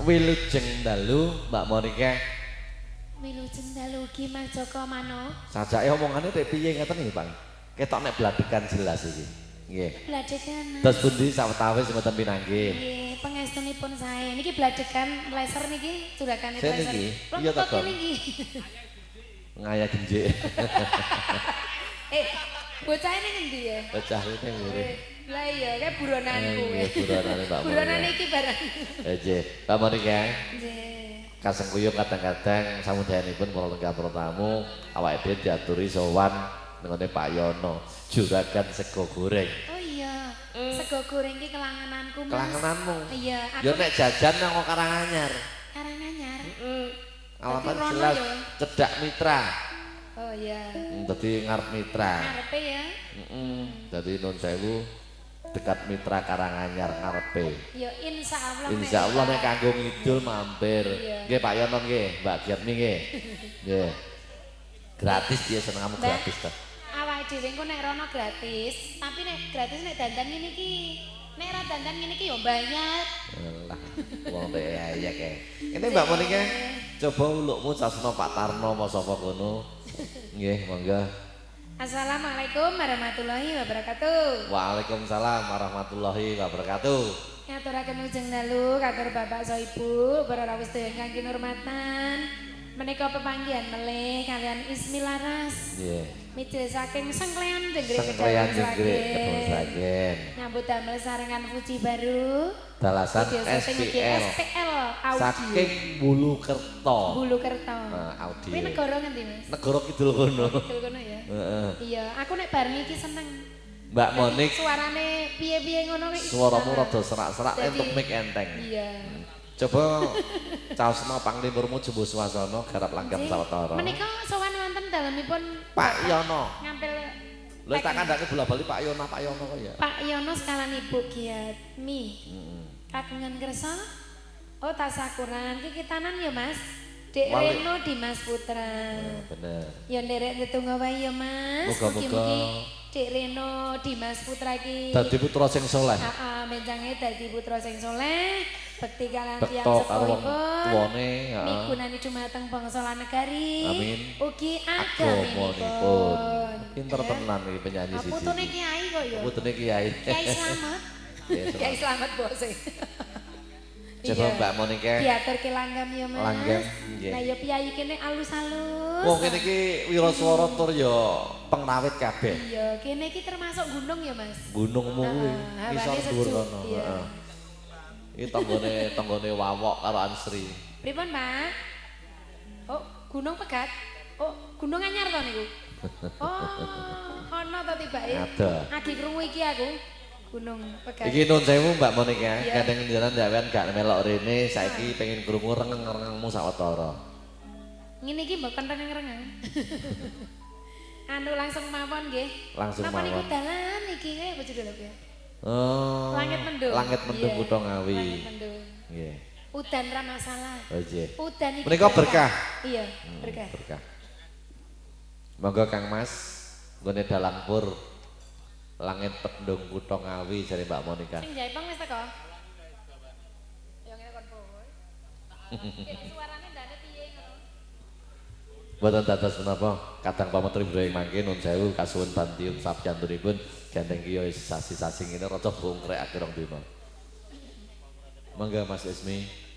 Wilujeng dalu Mbak Monika. Wilujeng dalu ugi Mas Joko Mano. Sajake omongane tek piye ngeten iki, Bang? Ketok nek bladekan jelas iki. Nggih. Bladekan. Terus pundi sawetawis mboten pinanggih. Nggih, pangestunipun sae. Niki bladekan laser niki juragan laser. Niki. Iya to, Bang. Niki. Ngaya genjik. Bocah ini ngendi ya? Bocah ini ngene. Lah iya, kayak buronanku. Iya, buronane Mbak Monika. Buronan iki barang. Nggih, Mbak Monika. Nggih. Kaseng kuyung kadang-kadang samudayanipun para lenggah para tamu awake dhewe diaturi sowan nengone Pak Yono, juragan sego goreng. Oh iya, sego goreng iki kelangananku, Mas. Kelangananmu? Iya, Yo nek jajan nang Karanganyar. Karanganyar. Alamat jelas Cedak Mitra. Oh iya. Dadi ngarep Mitra. Ngarepe ya. Dadi Nun Sewu dekat Mitra Karanganyar ngarepe. Ya insyaallah. Insyaallah nek kanggo ngidul mampir. Nggih Pak Yono nggih, Mbak Giatmi nggih. Nggih. Gratis dia seneng kamu gratis ta. Awake dhewe engko nek rono gratis, tapi nek gratis nek dandan ngene iki. Nek ra dandan ngene iki yo bayar. Lah, wong tek ya kae. Ini Mbak Monika, coba ulukmu sasno Pak Tarno apa sapa kono. Nggih, monggo. Assalamualaikum warahmatullahi wabarakatuh. Waalaikumsalam warahmatullahi wabarakatuh. Ngaturaken ujeng dalu katur Bapak Soibu, para rawuh sedaya ingkang kinurmatan. Menika pepanggihan melih kalian Ismi Laras. Nggih. Mijil saking Sengklean Jenggrik Sengklean Jenggrik Kedung nyambut damel sarengan Fuji baru. Dalasan SPL. Audio. Saking Bulukerto. Bulukerto. Audio. Kuwi negara ngendi, Mas? Negara Kidul kono. Kidul kono ya. Heeh. Iya, aku nek bar niki seneng. Mbak Monik. Suarane piye-piye ngono kuwi. Suaramu rada serak-serak entuk mic enteng. Iya. Coba caosna panglimurmu jumbo swasana garap langgam sawetara. Menika sowan wonten dalemipun Pak Yono. Ngampil Lha tak kandhake bola-bali Pak Yono kok ya. Pak Yono sekalan Ibu Giatmi. Kagungan kersa. Oh tasakuran iki kitanan ya Mas. Dek Reno Dimas Putra. Bener. Ya nderek tetungga wae ya Mas. Muga-muga Dek Reno Dimas Putra iki dadi putra sing saleh. Heeh, menjange dadi putra sing saleh. Bekti kalian tiyang karo wong sepuhipun. tuwane, heeh. Migunani dumateng bangsa lan negari. Amin. Ugi agaminipun. Pinter tenan iki penyanyi siji. Putune kiai kok ya. Putune kiai. Kiai Slamet. Kiai Slamet bose. Coba Mbak Monika. Diaturke langgam ya Mas. Langgam nggih. Nah ya piyayi kene alus-alus. Wong kene iki wiraswara tur ya pengrawit kabeh. Iya, kene iki termasuk gunung ya Mas. Gunungmu kuwi isor dhuwur kono, Iya. heeh. Iki tanggane Wawok karo Ansri. Pripun, Pak? Oh, Gunung Pegat. Oh, Gunung Anyar to niku. Oh, ana to tibake. Ada. Agi krungu iki aku. Gunung Pegat. Iki Nun Sewu Mbak Monika, kadang njenengan sampean gak melok rene, saiki pengen krungu rengeng-rengengmu sawetara. Ngene iki mboten rengeng-rengeng. Anu langsung mawon nggih. Langsung mawon. Napa niku mawon. dalan iki kaya bojo delok ya. Oh. Langit mendung. Langit mendung Iya, Kutha Ngawi. Langit mendung. Nggih. Udan ra masalah. Oh nggih. Udan iki. Menika berkah. Iya, berkah. Berkah. Monggo Kang Mas, nggone dalang pur. Langit mendung Kutha Ngawi jare Mbak Monika. Sing Jaipong wis teko. Ya ngene kon power. Suarane ndane piye ngono. Boten dados menapa kadang pametri Ibrahim mangke Nun Sewu kasuwun bantiun sabjantunipun gandeng kiyo sasi-sasi ngene rada bongkrek akhir rong dina. Mangga Mas Ismi.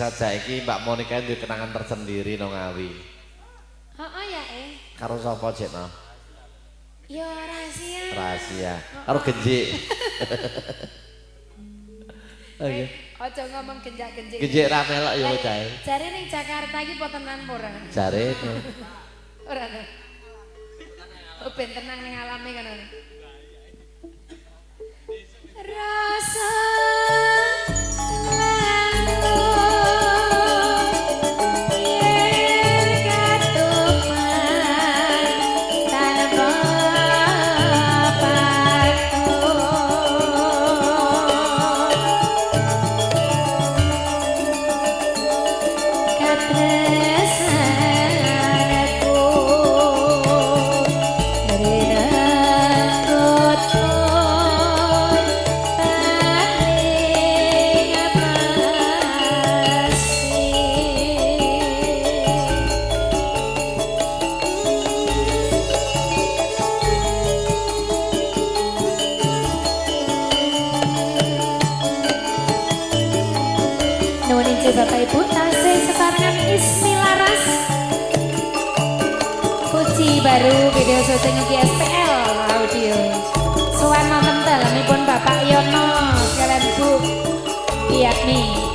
saja iki Mbak Monica duwe kenangan tersendiri nang Ngawi. Heeh ya Karo sapa Cek no? Ya rahasia. Rahasia. Karo Genjik. Oke. Aja ngomong genjak-genjik. Genjik ra melok ya cae. Jare ning Jakarta iki po tenan apa ora? Jare Ora to. Oh ben tenang ning alame kono. Rasa Bapak Ibu tasih sesarengan Ismilaras Puji baru video syuting di SPL audio Suwan nonton dalemipun Bapak Yono sekalian Bu Iyatmi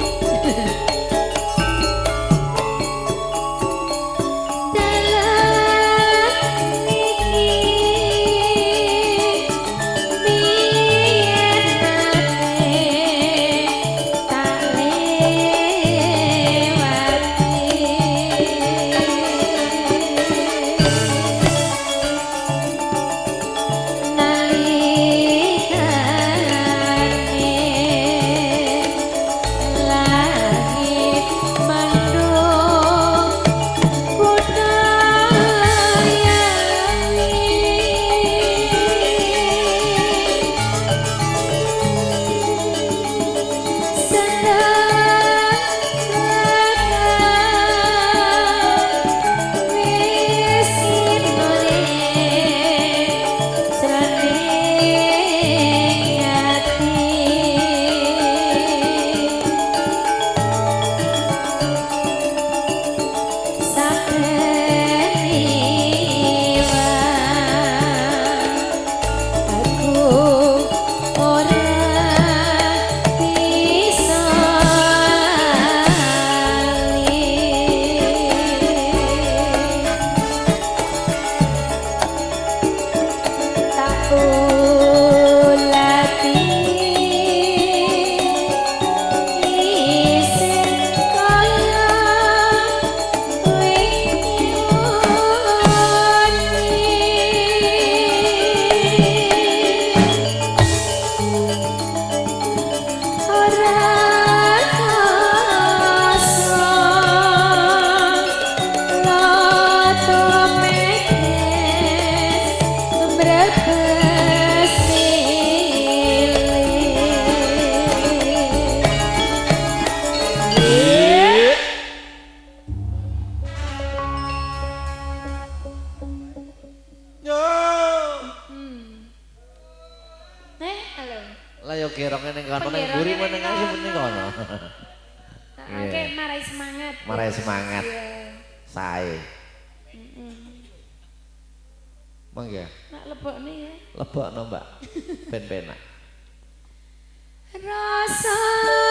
Lah yo gerongnya ning kono ning mburi meneng aja penting kono. Oke, marai semangat. Marai semangat. Sae. Mangga. Nak lebokne ya. Lebokno, Mbak. Ben penak. Rasa